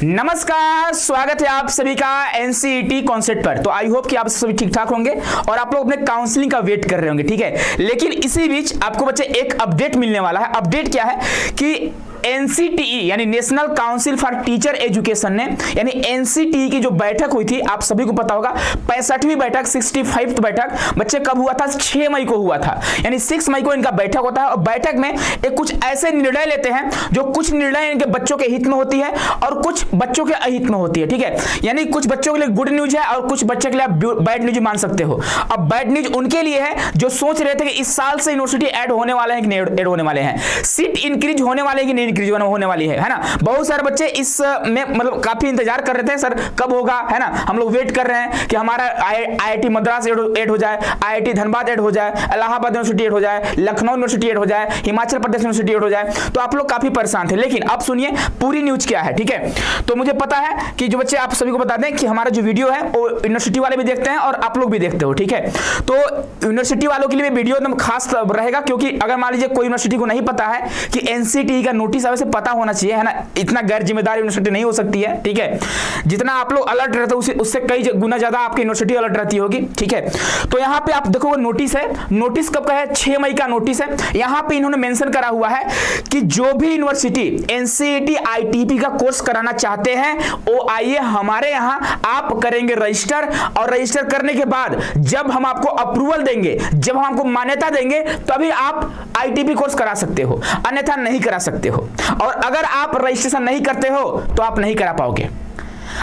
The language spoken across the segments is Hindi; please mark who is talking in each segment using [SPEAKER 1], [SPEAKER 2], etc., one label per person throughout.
[SPEAKER 1] नमस्कार, स्वागत है आप सभी का एनसीईटी कॉन्सेप्ट पर। तो आई होप कि आप सभी ठीक ठाक होंगे और आप लोग अपने काउंसलिंग का वेट कर रहे होंगे, ठीक है। लेकिन इसी बीच आपको बच्चे एक अपडेट मिलने वाला है। अपडेट क्या है कि एनसीटीई यानी national council for teacher education ने यानी एनसीटीई की जो बैठक हुई थी, आप सभी को पता होगा 65वीं बैठक 65th बैठक बच्चे कब हुआ था? 6 मई को हुआ था। यानी 6 मई को इनका बैठक होता है और बैठक में एक कुछ ऐसे निर्णय लेते हैं जो कुछ निर्णय इनके बच्चों के हित में होती है और कुछ बच्चों के अहित में होती है, ठीक है। यानी कुछ बच्चों के लिए गुड न्यूज है और कुछ बच्चों के लिए आप बैड न्यूज मान सकते हो। अब बैड न्यूज उनके लिए है जो सोच रहे थे कि इस साल से यूनिवर्सिटी ऐड होने वाले हैं कि नहीं ऐड होने वाले हैं, सीट इंक्रीज होने वाले हैं कि नहीं इंक्रीज होने वाली है ना। बहुत सारे बच्चे इस में मतलब काफी इंतजार कर रहे थे, सर कब होगा, है ना। हम लोग वेट कर रहे हैं कि हमारा आईआईटी मद्रास ऐड हो जाए, आईआईटी धनबाद ऐड हो जाए, इलाहाबाद यूनिवर्सिटी ऐड हो जाए, लखनऊ यूनिवर्सिटी ऐड हो जाए, हिमाचल प्रदेश यूनिवर्सिटी ऐड हो जाए। तो आप लोग काफी परेशान थे, लेकिन अब सुनिए पूरी न्यूज क्या है, ठीक है। तो मुझे पता है कि जो बच्चे आप सभी को बता दें कि हमारा जो वीडियो है वो यूनिवर्सिटी वाले भी देखते हैं और आप लोग भी देखते हो, ठीक है। तो यूनिवर्सिटी वालों के लिए वीडियो एकदम खास रहेगा, क्योंकि अगर मान लीजिए कोई यूनिवर्सिटी को नहीं पता है कि एनसीटीई का नोटिस वैसे पता होना चाहिए, है ना। इतना गैर जिम्मेदार यूनिवर्सिटी नहीं हो सकती है, ठीक है। जितना आप लोग अलर्ट रहते हो उससे कई गुना ज्यादा आपकी यूनिवर्सिटी अलर्ट रहती होगी, ठीक है। तो यहाँ पे आप देखो नोटिस है, नोटिस कब का है? 6 मई का नोटिस है। यहाँ पे इन्होंने मेंशन करा हुआ है कि जो भी यूनिवर्सिटी एनसीईटी आईटीपी का कोर्स कराना चाहते हैं वो आइए हमारे यहाँ, आप करेंगे रजिस्टर और रजिस्टर करने के बाद जब हम आपको अप्रूवल देंगे, जब हम आपको मान्यता देंगे तभी आप आईटीपी कोर्स करा सकते हो, अन्यथा नहीं करा सकते हो। और अगर आप रजिस्ट्रेशन नहीं करते हो तो आप नहीं करा पाओगे।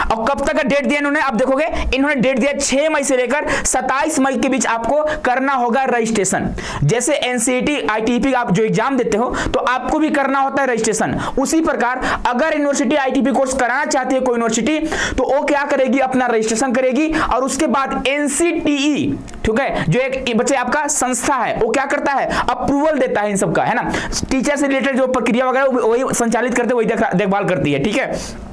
[SPEAKER 1] अब कब तक का डेट दिया इन्होंने? आप देखोगे इन्होंने डेट दिया 6 मई से लेकर 27 मई के बीच आपको करना होगा रजिस्ट्रेशन। जैसे एनसीईटी आईटीपी आप जो एग्जाम देते हो तो आपको भी करना होता है रजिस्ट्रेशन, उसी प्रकार अगर यूनिवर्सिटी आईटीपी कोर्स कराना चाहती है कोई यूनिवर्सिटी तो वो क्या करेगी? अपना रजिस्ट्रेशन करेगी और उसके बाद एनसीटीई, ठीक है, जो एक बच्चे आपका संस्था है वो क्या करता है? अप्रूवल देता है इन सबका, है ना। टीचर से रिलेटेड जो प्रक्रिया वगैरह वही संचालित करते, वही देखभाल करती है, ठीक है।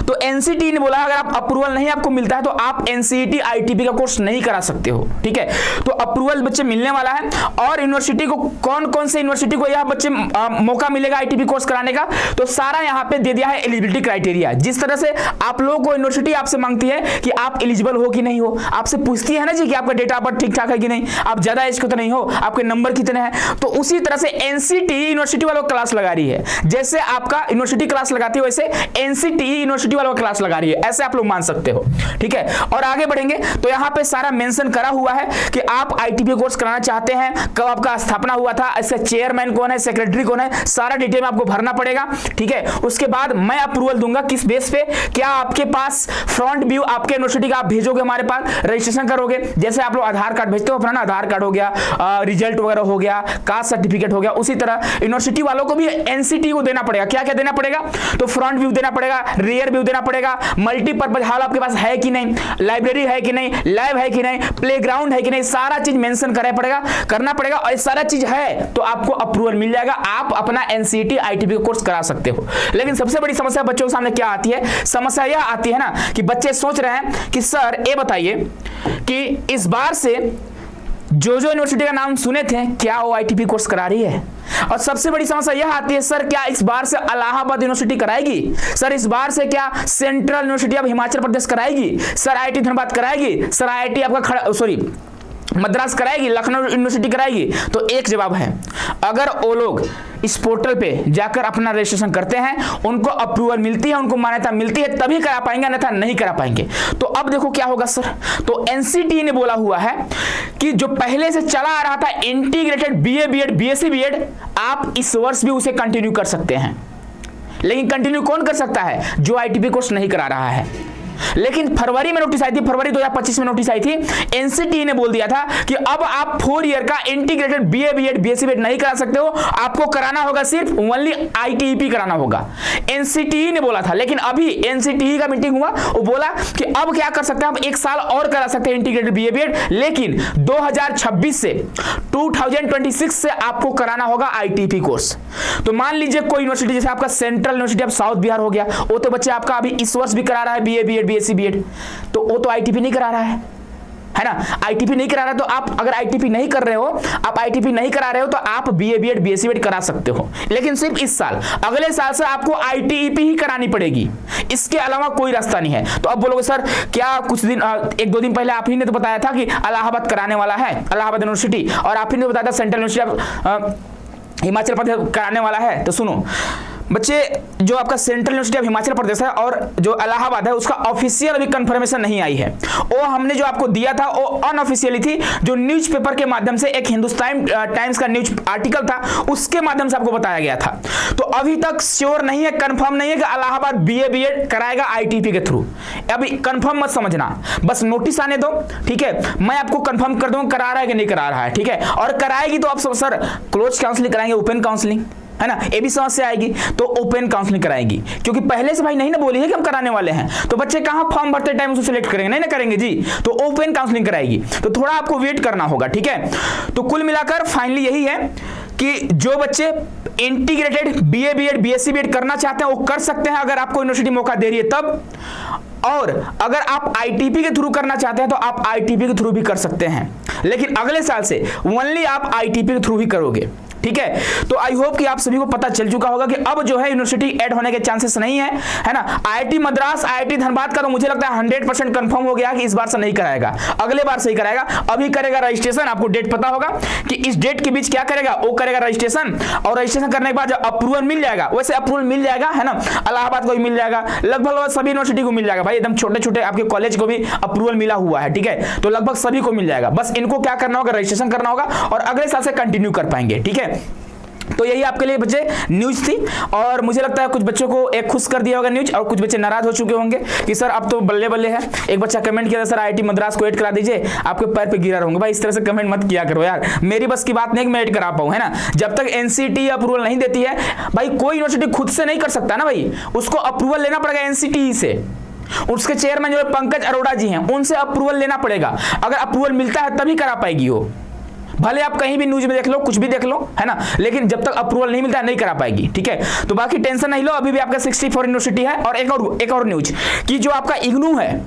[SPEAKER 1] तो एनसीटीई ने बोला अगर आप अप्रूवल नहीं आपको मिलता है तो आप एनसीईटी आईटीपी का कोर्स नहीं करा सकते हो, ठीक है। तो अप्रूवल बच्चे मिलने वाला है और यूनिवर्सिटी को कौन कौन से यूनिवर्सिटी को यह बच्चे मौका मिलेगा आईटीपी कोर्स कराने का, तो सारा यहाँ पे दे दिया है एलिजिबिलिटी क्राइटेरिया। जिस तरह से आप लोगों को यूनिवर्सिटी आपसे मांगती है कि आप एलिजिबल हो कि नहीं हो, आपसे पूछती है ना जी कि आपका डेट ऑफ बर्थ ठीक ठाक है कि नहीं, आप ज्यादा एज के तो नहीं हो, आपके नंबर कितने हैं। तो उसी तरह से एनसीटीई यूनिवर्सिटी वालों क्लास लगा रही है। जैसे आपका यूनिवर्सिटी क्लास लगाती है वैसे एनसीटीई यूनिवर्सिटी वालों क्लास लगा रही है, ऐसे आप लोग मान सकते हो, ठीक है। और आगे बढ़ेंगे तो यहाँ पे सारा मेंशन करा हुआ है कि आप आईटीपी कोर्स कराना चाहते हैं, कब आपका स्थापना हुआ था, इसका चेयरमैन कौन है, सेक्रेटरी कौन है, सारा डिटेल में आपको भरना पड़ेगा, ठीक है। उसके बाद मैं अप्रूवल दूंगा किस बेस पे, क्या आपके पास फ्रंट व्यू आपके यूनिवर्सिटी का आप भेजोगे हमारे पास, रजिस्ट्रेशन करोगे। जैसे आप लोग आधार कार्ड भेजते हो अपना, आधार कार्ड हो गया, रिजल्ट वगैरह हो गया, कास्ट सर्टिफिकेट हो गया, उसी तरह यूनिवर्सिटी वालों को भी एनसीटीई को देना पड़ेगा। क्या क्या देना पड़ेगा? तो फ्रंट व्यू देना पड़ेगा, रियर व्यू देना पड़ेगा, मल्टीपर्पज हॉल आपके पास है कि नहीं, लाइब्रेरी है कि नहीं, लैब है कि नहीं, प्लेग्राउंड है कि नहीं, सारा चीज मेंशन करना पड़ेगा और सारा चीज है तो आपको अप्रूवल मिल जाएगा, आप अपना एनसीईटी आईटीपी कोर्स करा सकते हो। लेकिन सबसे बड़ी समस्या बच्चों के सामने क्या आती है? समस्या यह आती है ना कि बच्चे सोच रहे हैं कि सर ये बताइए कि इस बार से जो यूनिवर्सिटी का नाम सुने थे क्या वो आईटीपी कोर्स करा रही है? और सबसे बड़ी समस्या यह आती है सर क्या इस बार से इलाहाबाद यूनिवर्सिटी कराएगी? सर इस बार से क्या central university of Himachal Pradesh कराएगी? सर आईआईटी धनबाद कराएगी? सर आईआईटी आपका मद्रास कराएगी? लखनऊ यूनिवर्सिटी कराएगी? तो एक जवाब है, अगर वो लोग इस पोर्टल पे जाकर अपना रजिस्ट्रेशन करते हैं, उनको अप्रूवल मिलती है, उनको मान्यता मिलती है, तभी करा पाएंगे, अन्यथा नहीं करा पाएंगे। तो अब देखो क्या होगा सर, तो एनसीटीई ने बोला हुआ है कि जो पहले से चला आ रहा था integrated BA BEd BSc BEd, आप इस वर्ष भी उसे कंटिन्यू कर सकते हैं। लेकिन कंटिन्यू कौन कर सकता है? जो आईटीपी कोर्स नहीं करा रहा है। लेकिन फरवरी में नोटिस आई थी, फरवरी 2025 में नोटिस आई थी, एनसीटीई ने बोल दिया था कि अब आप 4 ईयर का integrated BA BEd BSc BEd नहीं करा सकते हो, आपको कराना होगा सिर्फ ओनली आईटीपी कराना होगा। एनसीटीई ने बोला था, लेकिन अभी एनसीटीई का मीटिंग हुआ, वो बोला कि अब क्या कर सकते हैं, अब 1 साल और करा सकते हैं इंटीग्रेटेड बीए बीएड, लेकिन 2026 से 2026 से आपको कराना होगा आईटीपी कोर्स। तो मान लीजिए कोई यूनिवर्सिटी जैसे आपका central university of south Bihar हो गया, वो तो बच्चे आपका अभी इस वर्ष भी करा रहा है बीए बीएड बीएससी बीएड, तो वो तो आईटीपी नहीं करा रहा है, है ना। आईटीपी नहीं करा रहे तो आप, अगर आईटीपी नहीं कर रहे हो, आप आईटीपी नहीं करा रहे हो तो आप बीए बीएड बीएससी बीएड करा सकते हो, लेकिन सिर्फ इस साल। अगले साल से आपको आईटीईपी ही करानी पड़ेगी, इसके अलावा कोई रास्ता नहीं है। तो अब बोलोगे सर क्या कुछ दिन, एक दो दिन पहले आप ही ने तो बताया था कि इलाहाबाद कराने वाला है, इलाहाबाद यूनिवर्सिटी, और आप ही ने बताया था सेंट्रल यूनिवर्सिटी हिमाचल प्रदेश कराने वाला है। तो सुनो बच्चे, जो आपका central university of Himachal Pradesh है और जो इलाहाबाद है उसका ऑफिशियल अभी कंफर्मेशन नहीं आई है। वो हमने जो आपको दिया था वो अनऑफिशियली थी, जो न्यूज़पेपर के माध्यम से, एक हिंदुस्तान टाइम्स का न्यूज आर्टिकल था उसके माध्यम से आपको बताया गया था। तो अभी तक श्योर नहीं है, कंफर्म नहीं है कि इलाहाबाद बीए बीएड कराएगा आईटीपी के थ्रू। अभी कंफर्म मत समझना, बस नोटिस आने दो, ठीक है। मैं आपको कंफर्म कर दूंगा करा रहा है कि नहीं करा रहा है, ठीक है। और कराएगी तो आप सर क्लोज काउंसलिंग कराएंगे, ओपन काउंसलिंग, है ना, ये भी समस्या आएगी तो ओपन काउंसलिंग कराएगी, क्योंकि पहले से भाई नहीं ना बोली है कि हम कराने वाले हैं, तो बच्चे कहां फॉर्म भरते टाइम उसको सिलेक्ट करेंगे, नहीं ना करेंगे जी। तो ओपन काउंसलिंग कराएगी, तो थोड़ा आपको वेट करना होगा, ठीक है। तो कुल मिलाकर फाइनली यही है कि जो बच्चे integrated BA BEd BSc BEd करना चाहते हैं वो कर सकते हैं, अगर आपको यूनिवर्सिटी मौका दे रही है तब। और अगर आप आईटीपी के थ्रू करना चाहते हैं तो आप आईटीपी के थ्रू भी कर सकते हैं, लेकिन अगले साल से ओनली आप आईटीपी के थ्रू ही करोगे, ठीक है। तो आई होप कि आप सभी को पता चल चुका होगा कि अब जो है यूनिवर्सिटी ऐड होने के चांसेस नहीं है ना। आईआईटी मद्रास, आईआईटी धनबाद का तो मुझे लगता है 100% कंफर्म हो गया कि इस बार से नहीं कराएगा, अगले बार से ही कराएगा। अभी करेगा रजिस्ट्रेशन, आपको डेट पता होगा कि इस डेट के बीच क्या करेगा, वो करेगा रजिस्ट्रेशन, और रजिस्ट्रेशन करने के बाद जब अप्रूवल मिल जाएगा, वैसे अप्रूवल मिल जाएगा, है ना, इलाहाबाद को भी मिल जाएगा, लगभग सभी यूनिवर्सिटी को मिल जाएगा भाई, एकदम छोटे छोटे आपके कॉलेज को भी अप्रूवल मिला हुआ है, ठीक है। तो लगभग सभी को मिल जाएगा, बस इनको क्या करना होगा, रजिस्ट्रेशन करना होगा और अगले साल से कंटिन्यू कर पाएंगे, ठीक है। तो यही आपके लिए बच्चे न्यूज थी, और मुझे लगता है कुछ बच्चों को एक खुश कर दिया होगा न्यूज, और कुछ बच्चे नाराज हो चुके होंगे कि सर अब तो बल्ले बल्ले है। एक बच्चा कमेंट किया था सर आईआईटी मद्रास को ऐड करा दीजिए, आपके पैर पे गिरा रहूंगा। भाई इस तरह से कमेंट मत किया करो यार, मेरी बस की बात नहीं कि मैं ऐड करा पाऊं, है ना। जब तक एनसीटी अप्रूवल नहीं देती है भाई, कोई यूनिवर्सिटी खुद से नहीं कर सकता ना भाई, उसको अप्रूवल लेना पड़ेगा एनसीटी से। उसके चेयरमैन जो पंकज अरोड़ा जी हैं, उनसे अप्रूवल लेना पड़ेगा, अगर अप्रूवल मिलता है तभी करा पाएगी वो। भले आप कहीं भी न्यूज में देख लो, कुछ भी देख लो, है ना, लेकिन जब तक अप्रूवल नहीं मिलता है नहीं करा पाएगी, ठीक है। तो बाकी टेंशन नहीं लो, अभी भी आपका 64 यूनिवर्सिटी है। और एक और न्यूज कि जो आपका इग्नू है,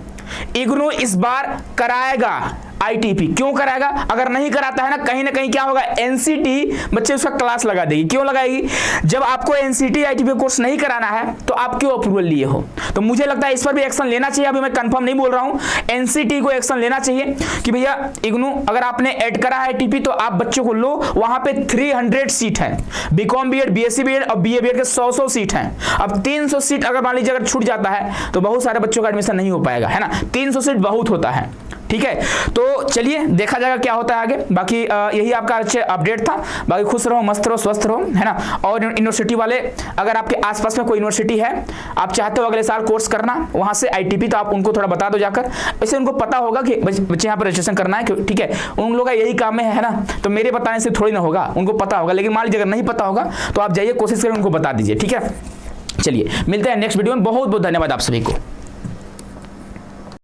[SPEAKER 1] इग्नू इस बार कराएगा आईटीपी। क्यों कराएगा, अगर नहीं कराता है ना कहीं क्या होगा, एनसीटी बच्चे उसका क्लास लगा देगी। क्यों लगाएगी, जब आपको एनसीटी आईटीपी कोर्स नहीं कराना है तो आप क्यों अप्रूवल लिए हो। तो मुझे लगता है इस पर भी एक्शन लेना चाहिए, अभी मैं कंफर्म नहीं बोल रहा हूं, एनसीटी को एक्शन लेना चाहिए कि भैया इग्नू अगर आपने ऐड करा है आईटीपी तो आप बच्चों को लो, वहां पे 300 सीट है, बीकॉम बीएड बीएससी बीएड और बीए बीएड के 100 सीट हैं। अब 300 सीट अगर मान लीजिए अगर छूट जाता है तो बहुत सारे बच्चों का एडमिशन नहीं हो पाएगा, है ना। 300 सीट बहुत होता है, ठीक है। तो चलिए देखा जाएगा क्या होता है आगे। बाकी यही आपका अच्छे अपडेट था। बाकी खुश रहो, मस्त रहो, स्वस्थ रहो, है ना। और यूनिवर्सिटी वाले, अगर आपके आसपास में कोई यूनिवर्सिटी है, आप चाहते हो अगले साल कोर्स करना वहां से आईटीपी, तो आप उनको थोड़ा बता दो जाकर। वैसे उनको पता होगा कि बच्चे यहाँ पर रजिस्ट्रेशन करना है, ठीक है, उन लोगों का यही काम है ना। तो मेरे बताने से थोड़ी ना होगा, उनको पता होगा। लेकिन मान लीजिए अगर नहीं पता होगा तो आप जाइए, कोशिश करें उनको बता दीजिए, ठीक है। चलिए मिलते हैं नेक्स्ट वीडियो में। बहुत बहुत धन्यवाद आप सभी को।